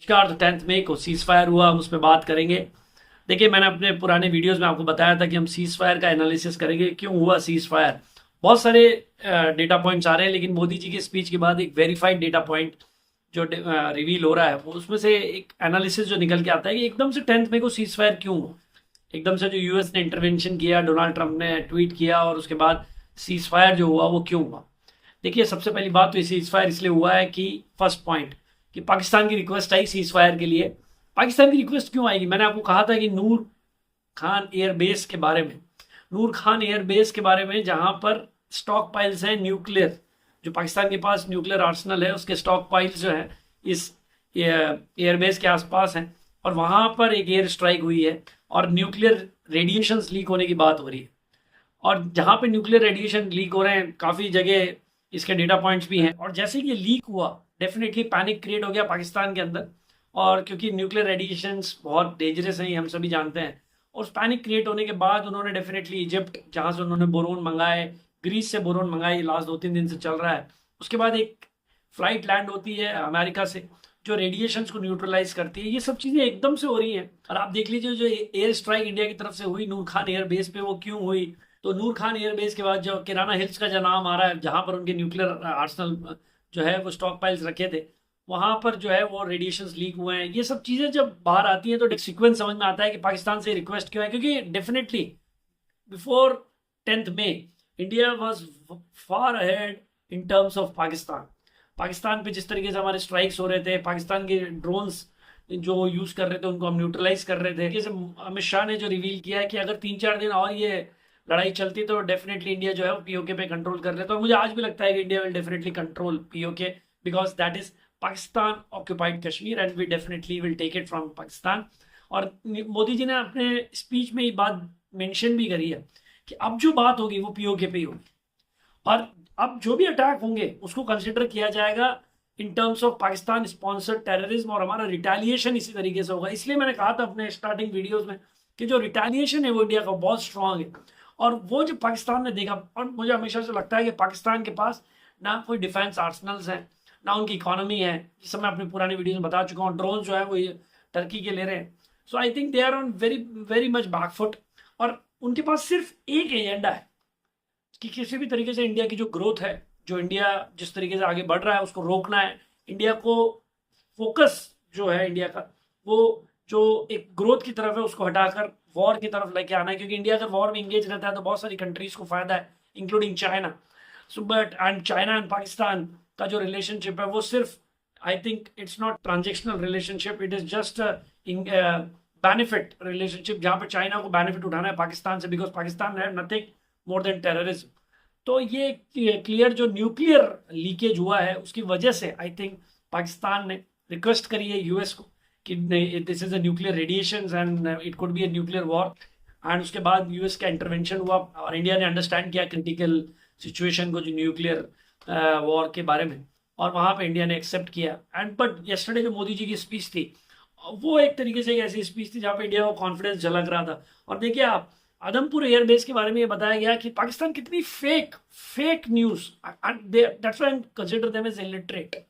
नमस्कार। तो 10th मई को सीज फायर हुआ, हम उस पर बात करेंगे। देखिए, मैंने अपने पुराने वीडियोस में आपको बताया था कि हम सीज फायर का एनालिसिस करेंगे, क्यों हुआ सीज फायर। बहुत सारे डेटा पॉइंट्स आ रहे हैं, लेकिन मोदी जी की स्पीच के बाद एक वेरीफाइड डेटा पॉइंट जो रिवील हो रहा है, वो उसमें से एक एनालिसिस जो निकल के आता है कि एकदम से 10th मई को सीज फायर क्यों हुआ। एकदम से जो यूएस ने इंटरवेंशन किया, डोनाल्ड ट्रंप ने ट्वीट किया और उसके बाद सीज फायर जो हुआ वो क्यों हुआ। देखिए, सबसे पहली बात तो सीज फायर इसलिए हुआ है कि फर्स्ट पॉइंट कि पाकिस्तान की रिक्वेस्ट आई सीज फायर के लिए। पाकिस्तान की रिक्वेस्ट क्यों आएगी? मैंने आपको कहा था कि नूर खान एयरबेस के बारे में, नूर खान एयरबेस के बारे में, जहां पर स्टॉक पाइल्स हैं न्यूक्लियर, जो पाकिस्तान के पास न्यूक्लियर आर्सनल है उसके स्टॉक पाइल्स जो है इस एयरबेस के आसपास हैं। और वहां पर एक एयर स्ट्राइक हुई है और न्यूक्लियर रेडिएशंस लीक होने की बात हो रही है। और जहां पे न्यूक्लियर रेडिएशन लीक हो रहे हैं, काफ़ी जगह इसके डेटा पॉइंट्स भी हैं। और जैसे कि ये लीक हुआ, डेफिनेटली पैनिक क्रिएट हो गया पाकिस्तान के अंदर। और क्योंकि न्यूक्लियर रेडिएशंस बहुत डेंजरस हैं, ये हम सभी जानते हैं। और उस पैनिक क्रिएट होने के बाद उन्होंने डेफिनेटली इजिप्ट, जहाँ से उन्होंने बोरोन मंगाए, ग्रीस से बोरोन मंगाई, लास्ट 2-3 दिन से चल रहा है। उसके बाद एक फ्लाइट लैंड होती है अमेरिका से, जो रेडिएशंस को न्यूट्रलाइज करती है। ये सब चीज़ें एकदम से हो रही हैं। और आप देख लीजिए, जो एयर स्ट्राइक इंडिया की तरफ से हुई नूर खान एयर बेस पे, वो क्यों हुई। तो नूर खान एयरबेस के बाद जो किराना हिल्स का जो नाम आ रहा है, जहां पर उनके न्यूक्लियर आर्सनल जो है वो स्टॉक पाइल्स रखे थे, वहां पर जो है वो रेडिएशंस लीक हुए हैं। ये सब चीजें जब बाहर आती हैं तो सीक्वेंस समझ में आता है कि पाकिस्तान से रिक्वेस्ट क्यों है। क्योंकि definitely before 10th May India was far ahead in terms of Pakistan. Pakistan पे जिस तरीके से हमारे स्ट्राइक्स हो रहे थे, पाकिस्तान के ड्रोन्स जो यूज कर रहे थे उनको हम न्यूट्रलाइज कर रहे थे। जैसे अमित शाह ने जो रिवील किया है कि अगर 3-4 दिन और ये लड़ाई चलती तो डेफिनेटली इंडिया जो है वो पीओके पे कंट्रोल कर लेता। और मुझे आज भी लगता है कि India will definitely control PoK, because that is Pakistan occupied Kashmir and we definitely will take it from Pakistan. और मोदी जी ने अपने स्पीच में ये बात मेंशन भी करी है कि अब जो बात होगी वो पीओके पे ही होगी। और अब जो भी अटैक होंगे उसको कंसिडर किया जाएगा इन terms of Pakistan sponsored terrorism, और हमारा रिटेलिएशन इसी तरीके से होगा। इसलिए मैंने कहा था अपने स्टार्टिंग वीडियोस में कि जो रिटेलिएशन है वो इंडिया का बहुत स्ट्रांग है। और वो जो पाकिस्तान ने देखा, और मुझे हमेशा से लगता है कि पाकिस्तान के पास ना कोई डिफेंस आर्सनल्स हैं, ना उनकी इकोनॉमी है, जिस मैं अपने पुराने वीडियो में बता चुका हूँ। ड्रोन जो है वो ये टर्की के ले रहे हैं। So I think they are on very very much back foot. और उनके पास सिर्फ एक एजेंडा है कि किसी भी तरीके से इंडिया की जो ग्रोथ है, जो इंडिया जिस तरीके से आगे बढ़ रहा है उसको रोकना है। इंडिया को फोकस जो है इंडिया का, वो जो एक ग्रोथ की तरफ है उसको हटाकर वॉर की तरफ लेके आना है। क्योंकि इंडिया अगर वॉर में इंगेज रहता है तो बहुत सारी कंट्रीज को फायदा है, including China. So but and China and Pakistan का जो रिलेशनशिप है वो सिर्फ, I think it's not transactional relationship, it is just benefit relationship, जहां पर चाइना को बेनिफिट उठाना है पाकिस्तान से, बिकॉज पाकिस्तान है नथिंग मोर देन टेररिज्म। तो ये क्लियर जो न्यूक्लियर लीकेज हुआ है उसकी वजह से आई थिंक पाकिस्तान ने रिक्वेस्ट करी है यूएस को कि this is a nuclear radiation and it could be a nuclear war. And उसके बाद यूएस का इंटरवेंशन हुआ और इंडिया ने अंडरस्टैंड किया क्रिटिकल सिचुएशन को, जो न्यूक्लियर वॉर के बारे में। और वहां पे इंडिया ने एक्सेप्ट किया। एंड बट यस्टरडे जो मोदी जी की स्पीच थी, वो एक तरीके से एक ऐसी स्पीच थी जहाँ पे इंडिया को कॉन्फिडेंस झलक रहा था। और देखिए आप, आदमपुर एयरबेस के बारे में ये बताया गया कि पाकिस्तान कितनी fake fake news, that's why I consider them as illiterate.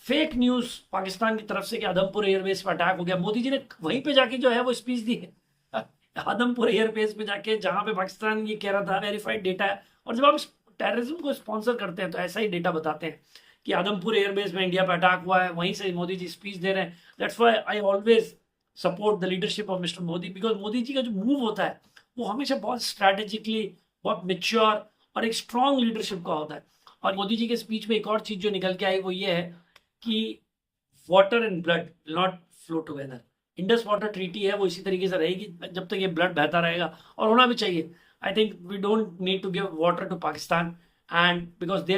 Fake news Pakistan की तरफ से कि आदमपुर एयरबेस पर अटैक हो गया। मोदी जी ने वहीं पे जाके जो है वो स्पीच दी है आदमपुर एयरबेस पे जाके, जहां पे पाकिस्तान ये कह रहा था वेरीफाइड डेटा है। और जब आप टेररिज्म को स्पॉन्सर करते हैं तो ऐसा ही डेटा बताते हैं कि आदमपुर एयरबेस में इंडिया पर अटैक हुआ है, वहीं से मोदी जी स्पीच दे रहे हैं। That's why I always support the leadership of mister Modi, because Modi ji का जो मूव होता है वो हमेशा बहुत स्ट्रैटेजिकली, बहुत मेच्योर और एक स्ट्रॉन्ग लीडरशिप का होता है। और मोदी जी के स्पीच में एक और चीज जो निकल के आई वो ये है कि water and blood will not flow together. Indus water treaty है वो इसी तरीके से रहेगी जब तक ये ब्लड बहता रहेगा, और होना भी चाहिए। I think we don't need to give water to Pakistan, and because they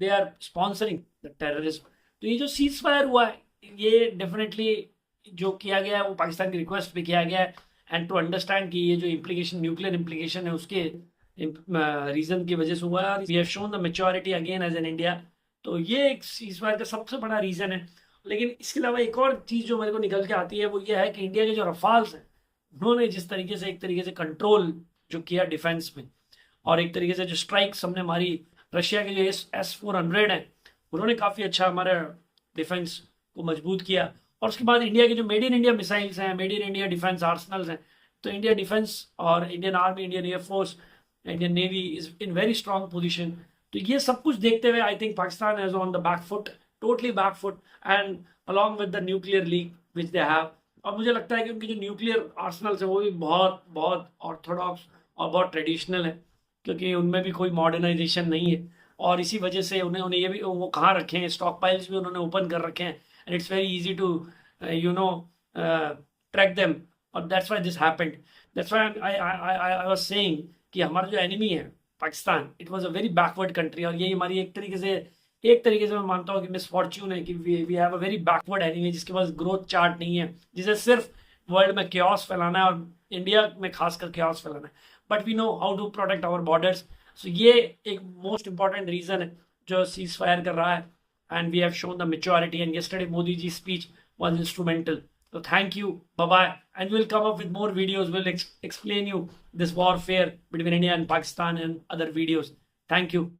are sponsoring the terrorism. तो ये जो सीज फायर हुआ है, ये डेफिनेटली जो किया गया है वो पाकिस्तान की रिक्वेस्ट पे किया गया है। एंड टू अंडरस्टैंड कि ये जो इम्प्लीकेशन, न्यूक्लियर इम्प्लीकेशन है, उसके रीजन की वजह से हुआ है। We have shown the maturity again as an India. तो ये एक सीज फायर का सबसे बड़ा रीजन है। लेकिन इसके अलावा एक और चीज जो मेरे को निकल के आती है वो ये है कि इंडिया के जो रफाल्स हैं, उन्होंने जिस तरीके से एक तरीके से कंट्रोल जो किया डिफेंस में, और एक तरीके से जो स्ट्राइक्स हमने मारी, रशिया के जो S-400 है, उन्होंने काफ़ी अच्छा हमारा डिफेंस को मजबूत किया। और उसके बाद इंडिया के जो मेड इन इंडिया मिसाइल्स हैं, मेड इन इंडिया डिफेंस आर्सनल्स हैं, तो इंडिया डिफेंस और Indian army, Indian air force, Indian navy is in very strong position. तो ये सब कुछ देखते हुए I think Pakistan is on the back foot, totally back foot, and along with the nuclear league which they have. और मुझे लगता है कि उनकी जो न्यूक्लियर आर्सनल्स है वो भी बहुत बहुत ऑर्थोडॉक्स और बहुत ट्रेडिशनल है, क्योंकि उनमें भी कोई मॉडर्नाइजेशन नहीं है। और इसी वजह से उन्हें ये भी वो कहाँ रखे हैं, स्टॉक पाइल्स भी उन्होंने ओपन कर रखे हैं, and it's very easy to you know track them, और that's why this happened. That's why I was saying कि हमारा जो एनिमी है Pakistan, it was a very backward country, और यही हमारी एक तरीके से मैं मानता हूँ कि मिसफॉर्च्यून है कि we have a very backward enemy जिसके पास ग्रोथ चार्ट नहीं है, जिसे सिर्फ वर्ल्ड में क्योस फैलाना है और इंडिया में खासकर क्योस फैलाना है। But we know how to protect our borders. So ये एक मोस्ट इंपॉर्टेंट रीजन है जो सीज फायर कर रहा है, and we have shown the maturity, and yesterday Modi ji speech was instrumental. So thank you, bye bye, and we'll come up with more videos. We'll explain you this warfare between India and Pakistan and other videos. Thank you.